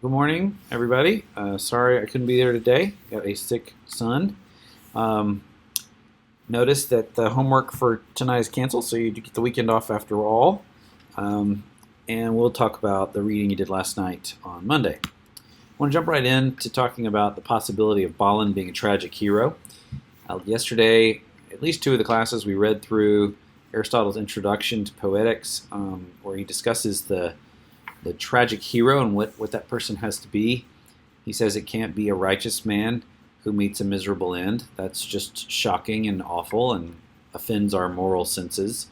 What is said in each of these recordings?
Good morning, everybody. Sorry I couldn't be there today. Got a sick son. Um, Notice that the homework for tonight is canceled, so you get the weekend off after all. Um, and we'll talk about the reading you did last night on Monday. I want to jump right into talking about the possibility of Balin being a tragic hero. Yesterday, at least two of the classes, we read through Aristotle's Introduction to Poetics, where he discusses the tragic hero and what that person has to be. He says it can't be a righteous man who meets a miserable end. That's just shocking and awful and offends our moral senses.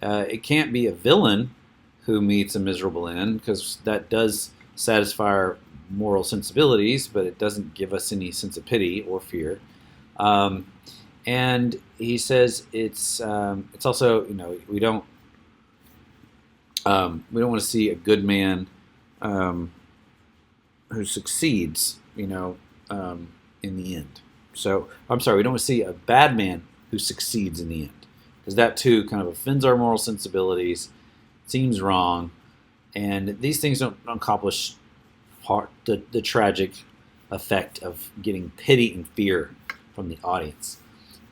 It can't be a villain who meets a miserable end, because that does satisfy our moral sensibilities, but it doesn't give us any sense of pity or fear. And he says it's also, we don't want to see a good man who succeeds, in the end. So I'm sorry, we don't want to see a bad man who succeeds in the end, because that too kind of offends our moral sensibilities, seems wrong, and these things don't accomplish the tragic effect of getting pity and fear from the audience.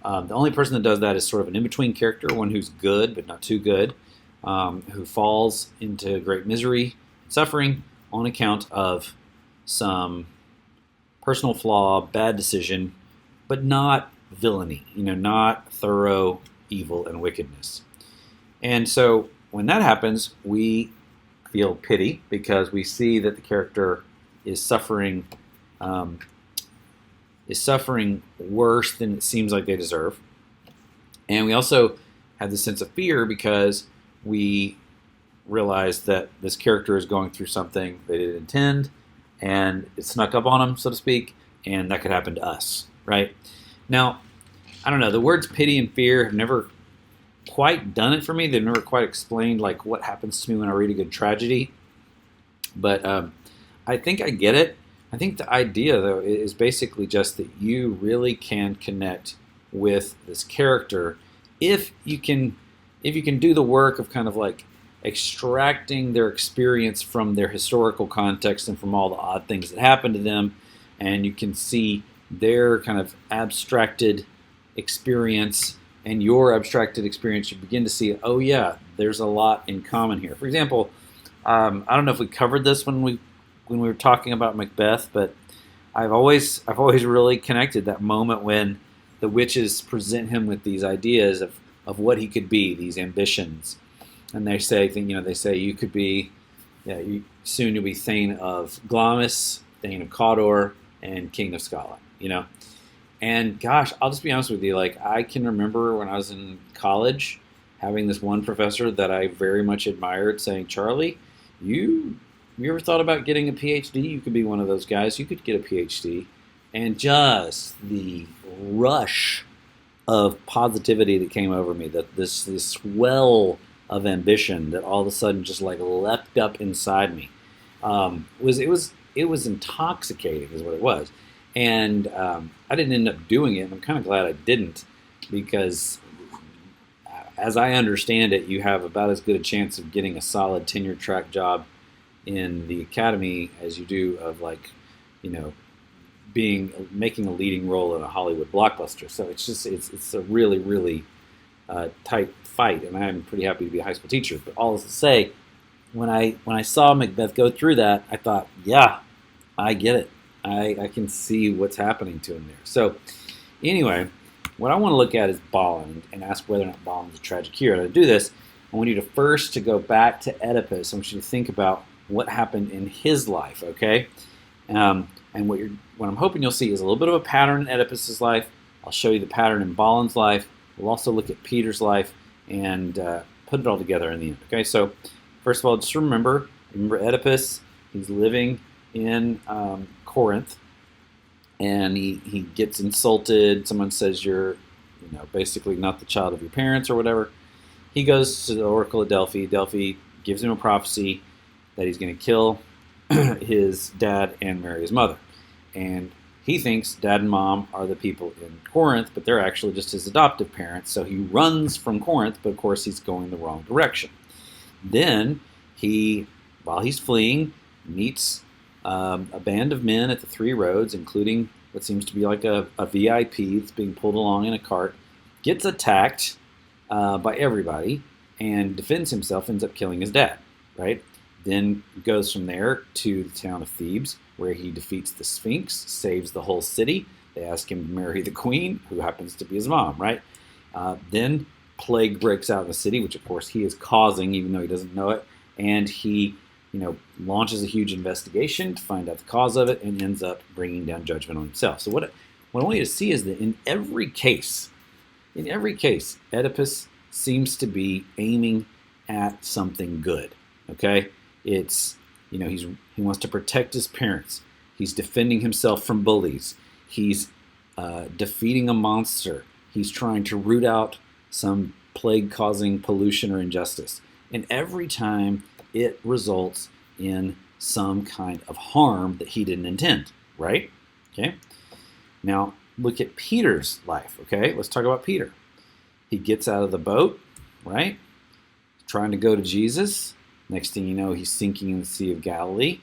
The only person that does that is sort of an in-between character, one who's good but not too good, who falls into great misery, suffering on account of some personal flaw, bad decision, but not villainy, not thorough evil and wickedness. And so when that happens, we feel pity because we see that the character is suffering worse than it seems like they deserve. And we also have this sense of fear because we realize that this character is going through something they didn't intend, and it snuck up on them, so to speak, and that could happen to us, right? Now, I don't know, the words pity and fear have never quite done it for me. They've never quite explained like what happens to me when I read a good tragedy, but I think I get it. I think the idea, though, is basically just that you really can connect with this character if you can do the work of kind of like extracting their experience from their historical context and from all the odd things that happen to them, and you can see their kind of abstracted experience and your abstracted experience. You begin to see, oh yeah, there's a lot in common here. For example, I don't know if we covered this when we were talking about Macbeth, but I've always really connected that moment when the witches present him with these ideas of what he could be, these ambitions, and they say you could be, soon you'll be Thane of Glamis, Thane of Cawdor, and King of Scotland, And gosh, I'll just be honest with you, like I can remember when I was in college having this one professor that I very much admired saying, Charlie, you ever thought about getting a PhD? You could be one of those guys. You could get a PhD. And just the rush of positivity that came over me, that this swell of ambition that all of a sudden just like leapt up inside me, it was intoxicating, is what it was. And I didn't end up doing it, and I'm kind of glad I didn't, because as I understand it, you have about as good a chance of getting a solid tenure track job in the academy as you do of making a leading role in a Hollywood blockbuster. So it's a really, really tight fight, and I'm pretty happy to be a high school teacher. But all this to say, when I saw Macbeth go through that, I thought, yeah, I get it. I can see what's happening to him there. So anyway, what I want to look at is Balin and ask whether or not Balin's a tragic hero. To do this, I want you to first go back to Oedipus. I want you to think about what happened in his life, okay? And what I'm hoping you'll see is a little bit of a pattern in Oedipus's life. I'll show you the pattern in Balin's life. We'll also look at Peter's life and put it all together in the end, okay? So first of all, just remember Oedipus. He's living in Corinth, and he gets insulted. Someone says you're, basically not the child of your parents or whatever. He goes to the Oracle of Delphi. Delphi gives him a prophecy that he's going to kill his dad and marry his mother. And he thinks dad and mom are the people in Corinth, but they're actually just his adoptive parents. So he runs from Corinth, but of course he's going the wrong direction. Then while he's fleeing, meets A band of men at the Three Roads, including what seems to be like a VIP that's being pulled along in a cart, gets attacked by everybody and defends himself, ends up killing his dad, right? Then goes from there to the town of Thebes, where he defeats the Sphinx, saves the whole city. They ask him to marry the queen, who happens to be his mom, right? Then plague breaks out in the city, which of course he is causing, even though he doesn't know it. And he, launches a huge investigation to find out the cause of it, and ends up bringing down judgment on himself. So what I want you to see is that in every case, Oedipus seems to be aiming at something good. Okay, it's he wants to protect his parents. He's defending himself from bullies. He's defeating a monster. He's trying to root out some plague-causing pollution or injustice. And every time it results in some kind of harm that he didn't intend, right? Okay. Now, look at Peter's life, okay? Let's talk about Peter. He gets out of the boat, right? Trying to go to Jesus. Next thing you know, he's sinking in the Sea of Galilee.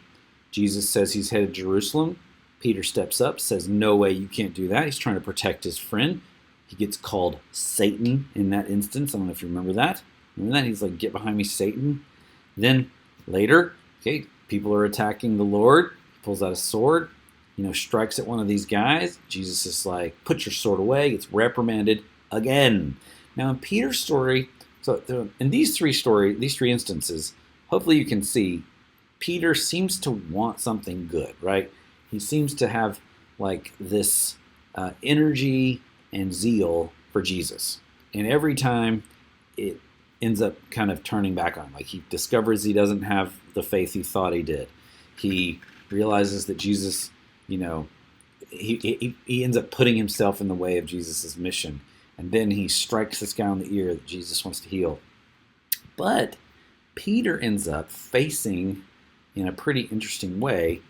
Jesus says he's headed to Jerusalem. Peter steps up, says, no way, you can't do that. He's trying to protect his friend. He gets called Satan in that instance. I don't know if you remember that. Remember that? He's like, get behind me, Satan. Then later, okay, people are attacking the Lord. He pulls out a sword, strikes at one of these guys. Jesus is like, put your sword away. Gets reprimanded again. Now in Peter's story, so in these three instances, hopefully you can see Peter seems to want something good, right? He seems to have like this energy and zeal for Jesus. And every time it ends up kind of turning back on him. Like he discovers he doesn't have the faith he thought he did. He realizes that Jesus, he ends up putting himself in the way of Jesus' mission. And then he strikes this guy on the ear that Jesus wants to heal. But Peter ends up facing, in a pretty interesting way,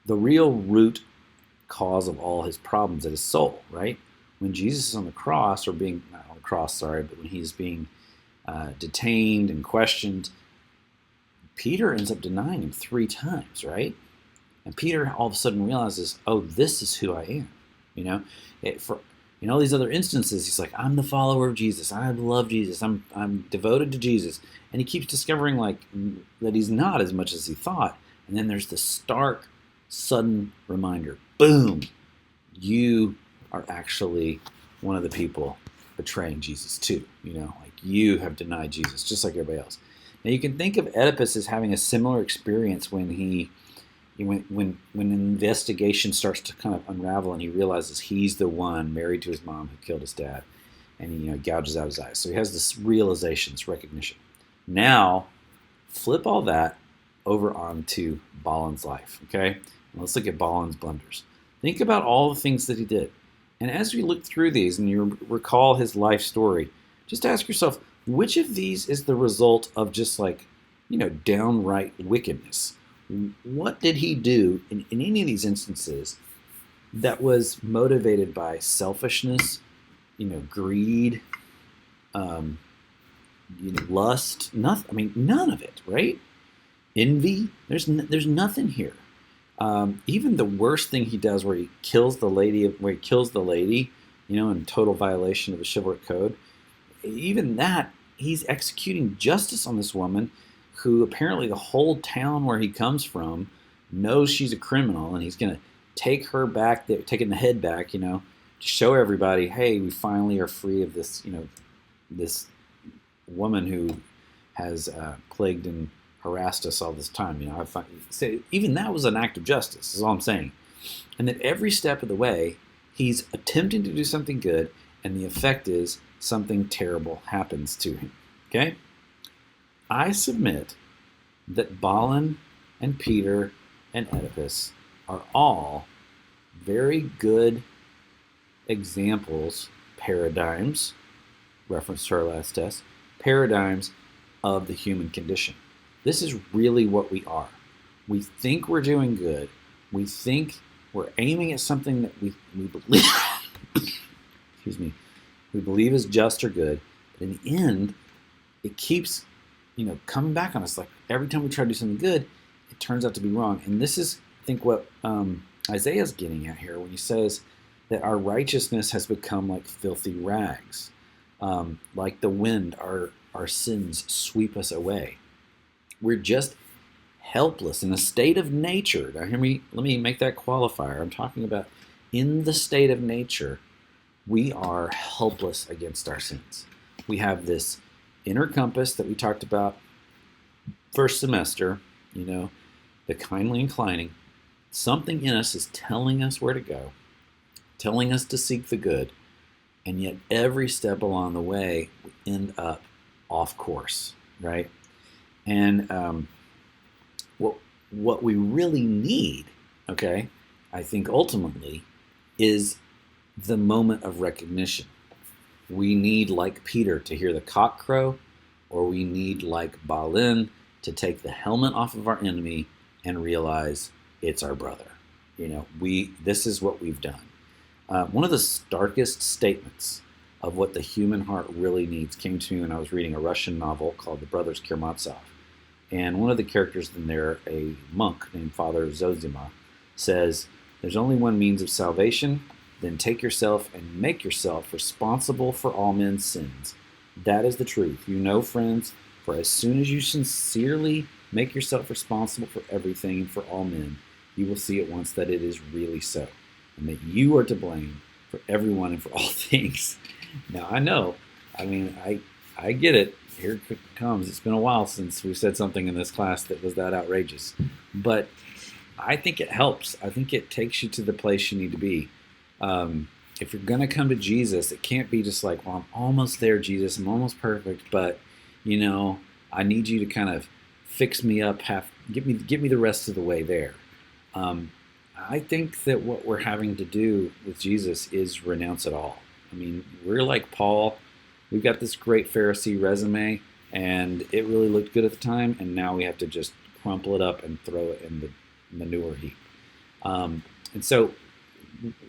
the real root cause of all his problems at his soul, right? When Jesus is on the cross, or being, not on the cross, sorry, but when he's being detained and questioned, Peter ends up denying him 3 times, right? And Peter all of a sudden realizes, oh, this is who I am. In all these other instances, he's like, I'm the follower of Jesus. I love Jesus. I'm devoted to Jesus. And he keeps discovering that he's not as much as he thought. And then there's this stark, sudden reminder. Boom! You are actually one of the people betraying Jesus too. You have denied Jesus, just like everybody else. Now you can think of Oedipus as having a similar experience when when an investigation starts to kind of unravel and he realizes he's the one married to his mom who killed his dad, and he gouges out his eyes. So he has this realization, this recognition. Now, flip all that over onto Balin's life, okay? Let's look at Balin's blunders. Think about all the things that he did. And as we look through these and you recall his life story, just ask yourself, which of these is the result of just downright wickedness? What did he do in any of these instances that was motivated by selfishness, greed, lust? Nothing. None of it, right? Envy. There's nothing here. Even the worst thing he does, where he kills the lady, in total violation of the chivalric code. Even that, he's executing justice on this woman who apparently the whole town where he comes from knows she's a criminal, and he's going to take her back, taking the head back, to show everybody, hey, we finally are free of this, this woman who has plagued and harassed us all this time. Even that was an act of justice, is all I'm saying. And that every step of the way, he's attempting to do something good, and the effect is something terrible happens to him. Okay? I submit that Balin and Peter and Oedipus are all very good examples, paradigms, reference to our last test, paradigms of the human condition. This is really what we are. We think we're doing good. We think we're aiming at something that we believe excuse me, we believe is just or good. But in the end, it keeps coming back on us. Like every time we try to do something good, it turns out to be wrong. And this is, I think, what Isaiah's getting at here when he says that our righteousness has become like filthy rags. Like the wind, our sins sweep us away. We're just helpless in a state of nature. Now, let me make that qualifier. I'm talking about in the state of nature, we are helpless against our sins. We have this inner compass that we talked about first semester, the kindly inclining. Something in us is telling us where to go, telling us to seek the good, and yet every step along the way, we end up off course, right? And what we really need, okay, I think ultimately, is the moment of recognition. We need, like Peter, to hear the cock crow, or we need, like Balin, to take the helmet off of our enemy and realize it's our brother. This is what we've done. One of the starkest statements of what the human heart really needs came to me when I was reading a Russian novel called The Brothers Karamazov. And one of the characters in there, a monk named Father Zosima, says, "There's only one means of salvation, then take yourself and make yourself responsible for all men's sins. That is the truth. Friends, for as soon as you sincerely make yourself responsible for everything and for all men, you will see at once that it is really so, and that you are to blame for everyone and for all things." Now, I know, I get it. Here it comes. It's been a while since we said something in this class that was that outrageous. But I think it helps. I think it takes you to the place you need to be. If you're going to come to Jesus, it can't be just like, well, I'm almost there, Jesus. I'm almost perfect, but, I need you to kind of fix me up, get me the rest of the way there. I think that what we're having to do with Jesus is renounce it all. We're like Paul. We've got this great Pharisee resume, and it really looked good at the time, and now we have to just crumple it up and throw it in the manure heap. And so,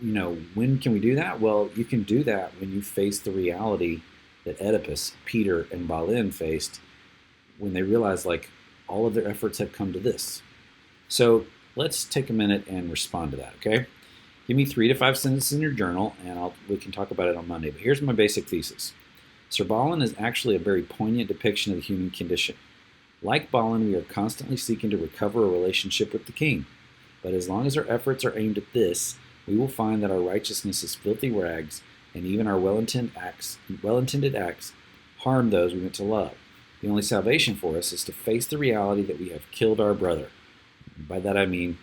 when can we do that? Well, you can do that when you face the reality that Oedipus, Peter, and Balin faced when they realized, all of their efforts have come to this. So let's take a minute and respond to that, okay? Give me 3 to 5 sentences in your journal, and we can talk about it on Monday. But here's my basic thesis. Sir Balin is actually a very poignant depiction of the human condition. Like Balin, we are constantly seeking to recover a relationship with the king. But as long as our efforts are aimed at this, we will find that our righteousness is filthy rags, and even our well-intended acts harm those we meant to love. The only salvation for us is to face the reality that we have killed our brother. By that I mean,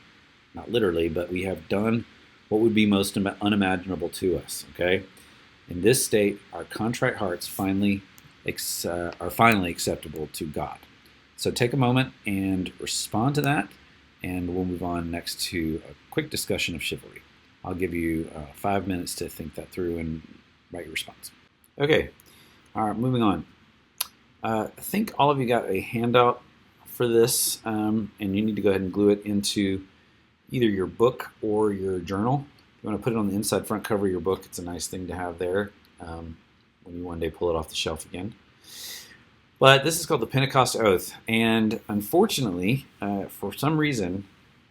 not literally, but we have done what would be most unimaginable to us, okay? In this state, our contrite hearts are finally acceptable to God. So take a moment and respond to that, and we'll move on next to a quick discussion of chivalry. I'll give you 5 minutes to think that through and write your response. Okay, all right, moving on. I think all of you got a handout for this, and you need to go ahead and glue it into either your book or your journal. If you want to put it on the inside front cover of your book, it's a nice thing to have there when you one day pull it off the shelf again. But this is called the Pentecost Oath, and unfortunately, for some reason,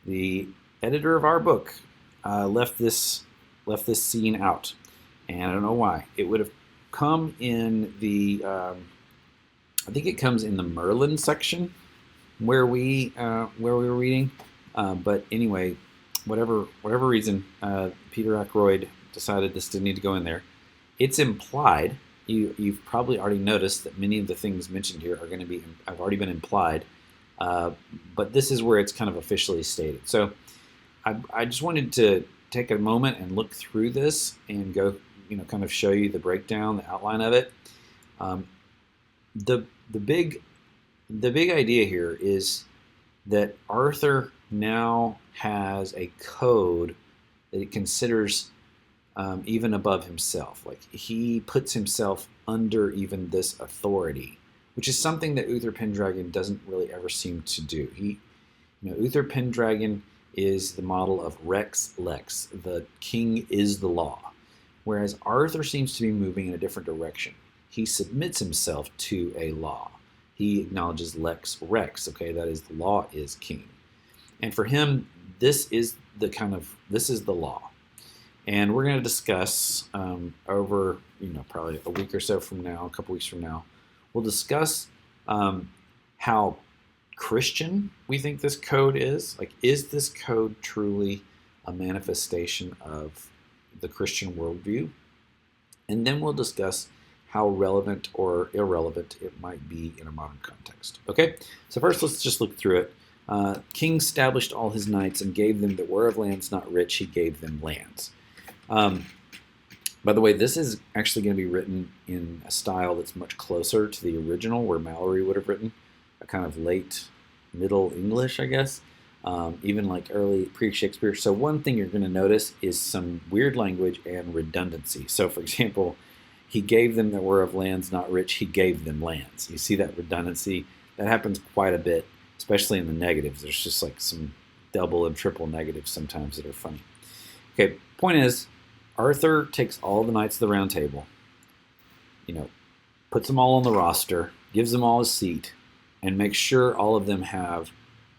the editor of our book left this scene out, and I don't know why. It would have come in the I think it comes in the Merlin section where we were reading. But anyway, whatever reason, Peter Ackroyd decided this didn't need to go in there. It's implied. You've probably already noticed that many of the things mentioned here have already been implied. But this is where it's kind of officially stated. So I just wanted to take a moment and look through this and go, kind of show you the breakdown, the outline of it. The big idea here is that Arthur now has a code that he considers even above himself. Like he puts himself under even this authority, which is something that Uther Pendragon doesn't really ever seem to do. Uther Pendragon is the model of Rex Lex. The king is the law. Whereas Arthur seems to be moving in a different direction. He submits himself to a law. He acknowledges Lex Rex, okay, that is, the law is king. And for him, this is the law. And we're going to discuss over, probably a week or so from now, a couple weeks from now, we'll discuss how Christian we think this code is. Like, is this code truly a manifestation of the Christian worldview? And then we'll discuss how relevant or irrelevant it might be in a modern context. Okay, so first let's just look through it. King established all his knights and gave them that were of lands not rich, he gave them lands. By the way, this is actually going to be written in a style that's much closer to the original where Mallory would have written, a kind of late Middle English, I guess, even like early pre-Shakespeare. So one thing you're going to notice is some weird language and redundancy. So for example, he gave them that were of lands not rich, he gave them lands. You see that redundancy? That happens quite a bit, especially in the negatives. There's just like some double and triple negatives sometimes that are funny. Okay, point is, Arthur takes all the knights of the Round Table, puts them all on the roster, gives them all a seat, and makes sure all of them have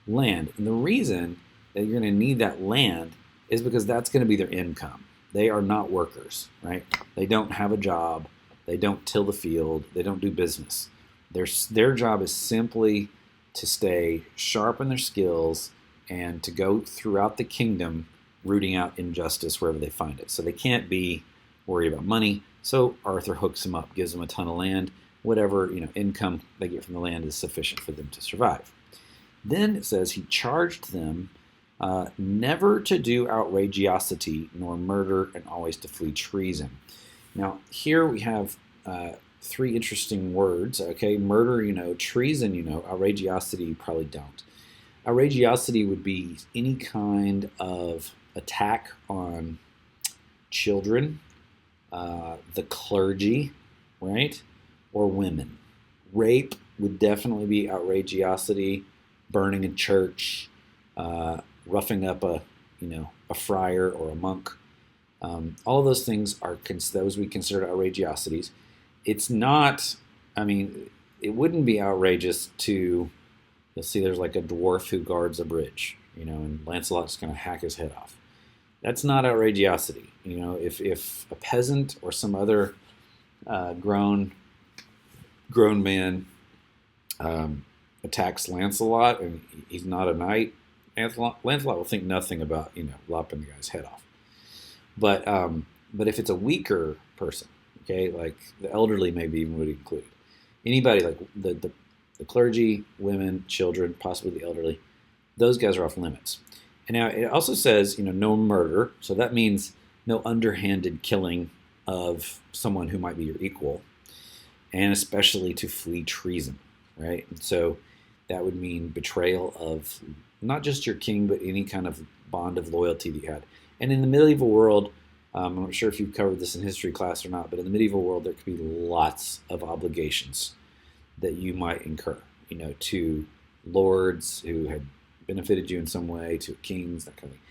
land. And the reason that you're going to need that land is because that's going to be their income. They are not workers, right? They don't have a job. They don't till the field. They don't do business. Their job is simply to stay sharp in their skills and to go throughout the kingdom rooting out injustice wherever they find it. So they can't be worried about money. So Arthur hooks them up, gives them a ton of land. Whatever income they get from the land is sufficient for them to survive. Then it says he charged them never to do outrageosity nor murder, and always to flee treason. Now here we have three interesting words. Okay, murder, treason, outrageosity, you probably don't. Outrageosity would be any kind of attack on children, the clergy, right, or women. Rape would definitely be outrageosity. Burning a church, roughing up a friar or a monk. All of those things are those we consider outrageosities. It's not. It wouldn't be outrageous to. You'll see there's like a dwarf who guards a bridge, and Lancelot's going to hack his head off. That's not outrageosity. If a peasant or some other grown man attacks Lancelot and he's not a knight, Lancelot will think nothing about lopping the guy's head off. But if it's a weaker person, okay, like the elderly maybe even would include anybody like the clergy, women, children, possibly the elderly, those guys are off limits. And now it also says no murder, so that means no underhanded killing of someone who might be your equal, and especially to flee treason, right? And so that would mean betrayal of not just your king, but any kind of bond of loyalty that you had. And in the medieval world, I'm not sure if you've covered this in history class or not, but in the medieval world, there could be lots of obligations that you might incur, to lords who had benefited you in some way, to kings, that kind of thing.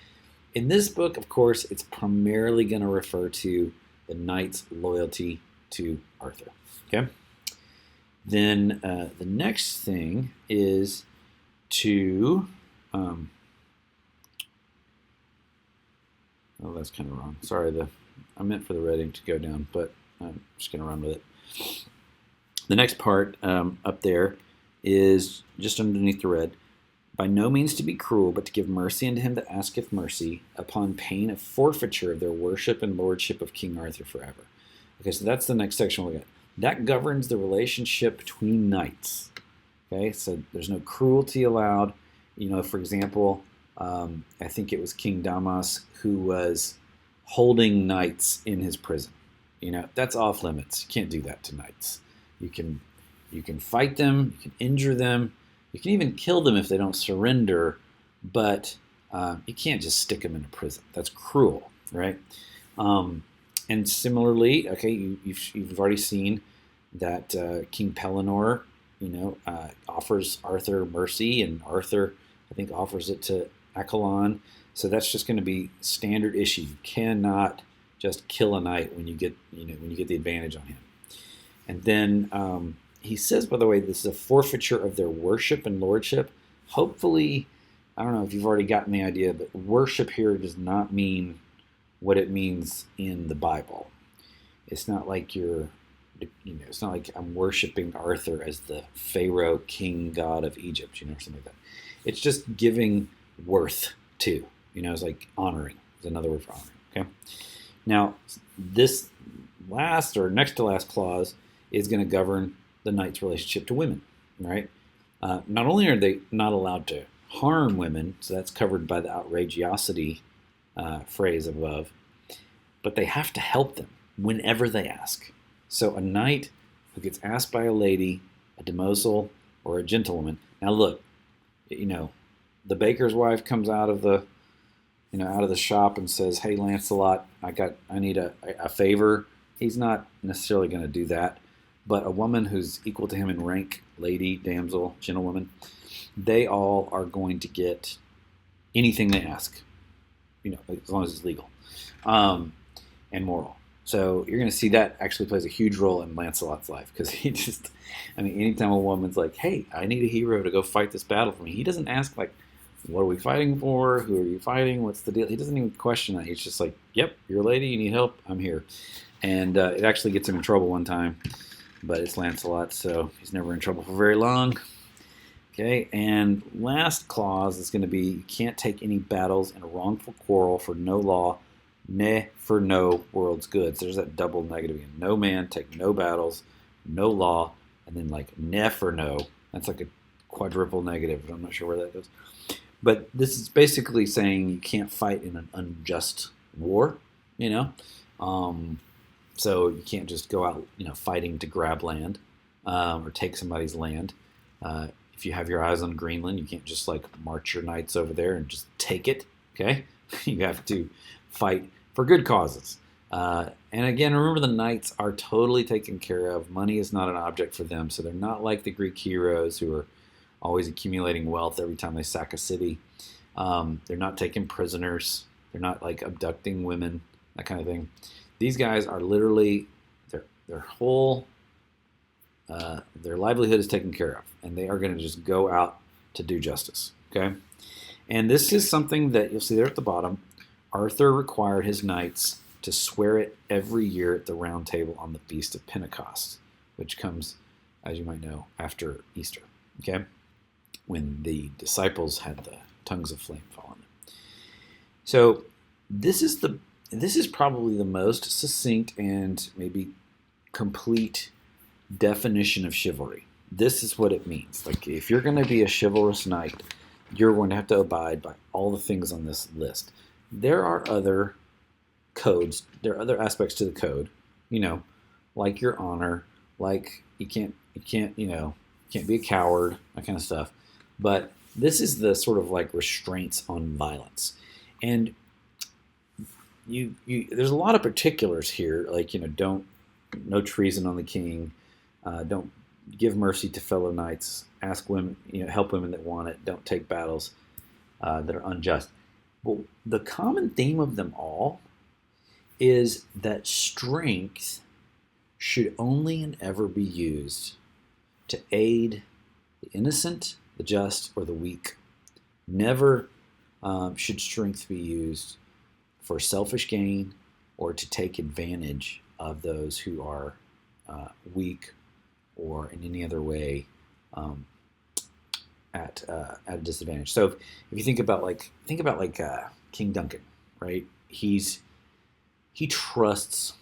In this book, of course, it's primarily going to refer to the knight's loyalty to Arthur. Okay. Then the next thing is to, oh, that's kind of wrong. Sorry, I meant for the reading to go down, but I'm just going to run with it. The next part up there is just underneath the red. By no means to be cruel, but to give mercy unto him that asketh mercy, upon pain of forfeiture of their worship and lordship of King Arthur forever. Okay, so that's the next section we'll get. That governs the relationship between knights. Okay, so there's no cruelty allowed. For example, I think it was King Damas who was holding knights in his prison. That's off limits. You can't do that to knights. You can fight them, you can injure them, you can even kill them if they don't surrender, but you can't just stick them in a prison. That's cruel, right? And similarly, okay, you've already seen that King Pellinore, offers Arthur mercy, and Arthur, I think, offers it to Accolon. So that's just going to be standard issue. You cannot just kill a knight when you get the advantage on him. And then he says, by the way, this is a forfeiture of their worship and lordship. Hopefully, I don't know if you've already gotten the idea, but worship here does not mean what it means in the Bible. It's not like it's not like I'm worshiping Arthur as the Pharaoh king god of Egypt, something like that. It's just giving worth to, it's like honoring. Is another word for honoring. Okay. Now, this last or next to last clause is going to govern the knight's relationship to women, right? Not only are they not allowed to harm women, so that's covered by the outrageosity phrase above, but they have to help them whenever they ask. So a knight who gets asked by a lady, a demoiselle, or a gentlewoman. Now look, the baker's wife comes out of the shop and says, "Hey, Lancelot, I need a favor." He's not necessarily going to do that, but a woman who's equal to him in rank, lady, damsel, gentlewoman, they all are going to get anything they ask, as long as it's legal and moral. So you're going to see that actually plays a huge role in Lancelot's life, because anytime a woman's like, "Hey, I need a hero to go fight this battle for me," he doesn't ask like, "What are we fighting for? Who are you fighting? What's the deal?" He doesn't even question that. He's just like, "Yep, you're a lady. You need help. I'm here." And it actually gets him in trouble one time, but it's Lancelot, so he's never in trouble for very long. Okay, and last clause is going to be, you can't take any battles in a wrongful quarrel for no law, ne for no world's goods. There's that double negative again. No man take no battles, no law, and then like ne for no. That's like a quadruple negative, but I'm not sure where that goes. But this is basically saying you can't fight in an unjust war, So you can't just go out, fighting to grab land or take somebody's land. If you have your eyes on Greenland, you can't just like march your knights over there and just take it. Okay, you have to fight for good causes. And again, remember, the knights are totally taken care of. Money is not an object for them, so they're not like the Greek heroes who are always accumulating wealth every time they sack a city. They're not taking prisoners. They're not like abducting women, that kind of thing. These guys are literally, their whole, their livelihood is taken care of, and they are going to just go out to do justice, okay? And this is something that you'll see there at the bottom. Arthur required his knights to swear it every year at the Round Table on the Feast of Pentecost, which comes, as you might know, after Easter, okay? When the disciples had the tongues of flame fall on them. So this is probably the most succinct and maybe complete definition of chivalry. This is what it means. Like, if you're going to be a chivalrous knight, you're going to have to abide by all the things on this list. There are other codes. There are other aspects to the code, like your honor, like you can't be a coward, that kind of stuff. But this is the sort of like restraints on violence. And there's a lot of particulars here, like, no treason on the king, don't give mercy to fellow knights, ask women, help women that want it, don't take battles that are unjust. But the common theme of them all is that strength should only and ever be used to aid the innocent, the just, or the weak. Never should strength be used for selfish gain or to take advantage of those who are weak or in any other way at a disadvantage. So if you think about King Duncan, right? He trusts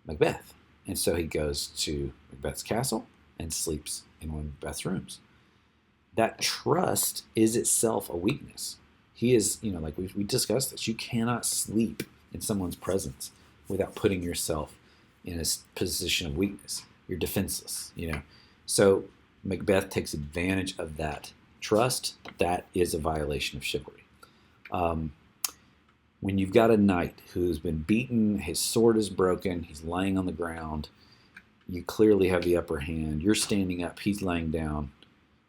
Macbeth, and so he goes to Macbeth's castle and sleeps in one of Macbeth's rooms. That trust is itself a weakness. He is, like we discussed this, you cannot sleep in someone's presence without putting yourself in a position of weakness. You're defenseless, So Macbeth takes advantage of that trust. That is a violation of chivalry. When you've got a knight who's been beaten, his sword is broken, he's lying on the ground, you clearly have the upper hand, you're standing up, he's laying down,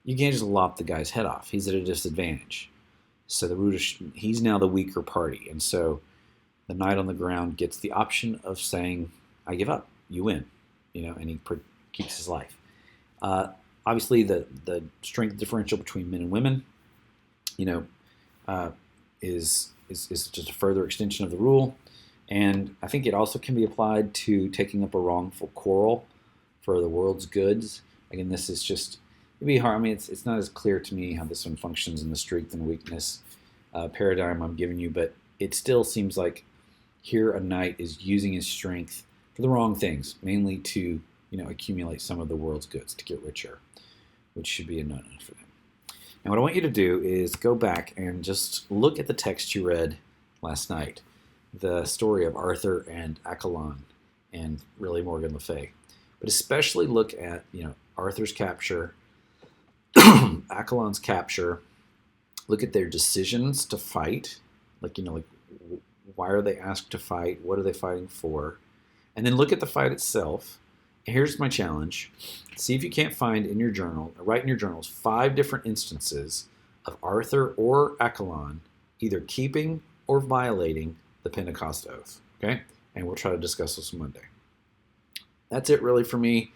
you can't just lop the guy's head off. He's at a disadvantage. So he's now the weaker party. And so the knight on the ground gets the option of saying, "I give up, you win," and he keeps his life. Obviously, the strength differential between men and women, is just a further extension of the rule. And I think it also can be applied to taking up a wrongful quarrel for the world's goods. Again, this is just, it'd be hard. I mean, it's not as clear to me how this one functions in the strength and weakness paradigm I'm giving you, but it still seems like here a knight is using his strength for the wrong things, mainly to accumulate some of the world's goods, to get richer, which should be a no-no for them. And what I want you to do is go back and just look at the text you read last night, the story of Arthur and Accolon, and really Morgan Le Fay. But especially look at Arthur's capture, Accolon's capture. Look at their decisions to fight, like why are they asked to fight? What are they fighting for? And then look at the fight itself. Here's my challenge. See if you can't find in your journal, or write in your journals, 5 different instances of Arthur or Accolon either keeping or violating the Pentecost oath. Okay? And we'll try to discuss this Monday. That's it really for me.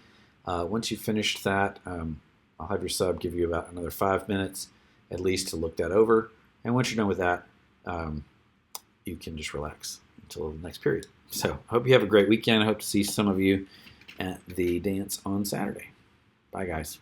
Once you've finished that, I'll have your sub give you about another 5 minutes at least to look that over. And once you're done with that, you can just relax until the next period. So I hope you have a great weekend. I hope to see some of you at the dance on Saturday. Bye, guys.